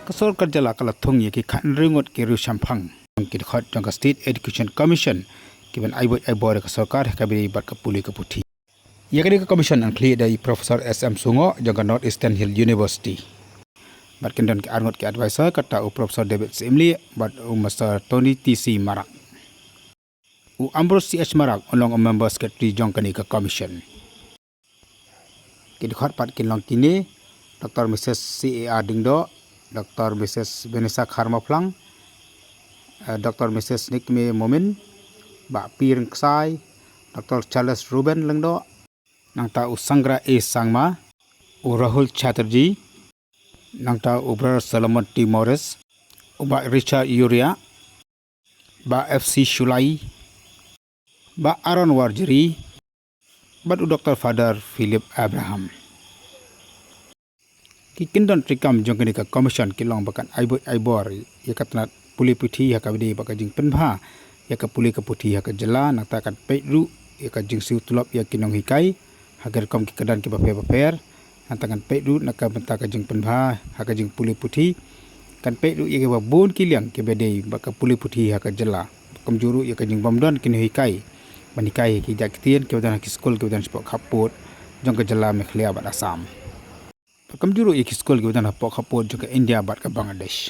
Kasol kerjala kalatung ye ki khan ringot ki ru sampang ki khot jong State Education Commission kiban aibot aibor ka sarkar kabiri bat ka puli ka puthi yakari ka commission ang clear dai Professor SM Sungo jong North Eastern Hill University bat kendon ki arngot ki advisor kata u Professor David Simli bat u Master Tony TC Marak u Ambrose CH Marak along a member secretary jong kani ka commission ki khot pat kinlong kini Dr. Mrs. CAR Dingdo, Dr. Mrs. Vanessa Kharmaplang, Dr. Mrs. Nikme Momin, Ba Pirng Ksai, Dr. Charles Ruben Lengdo, Nangta Usangra A. Sangma, U Rahul Chatterjee, Nangta Ubra Solomon T. Morris, Ba Richard Uria, Ba FC Shulai, Ba Aaron Warjeri, Ba Dr. Father Philip Abraham. Kikindon trikam jongkani ka commission kilong bakan aibor yakatnat puli puthi yakabidi bakajing penbha yakapuli ka puthi yakajala natakan peru yakajing siutulop yakinong hikai hagar kom kikadan ki baper nantangan peru nakabenta kajing penbha hakajing puli puthi kan peru yakaba bon kiliang kebede bakapuli puthi yakajala komjuru yakajing bomdon kini hikai banikai ki jaktien kebadan ki skol kebadan spok khapot jongkajala mekhlia bat Assam Kamjuru iki skol ke udan hapok hapot juga India bat ke Bangladesh.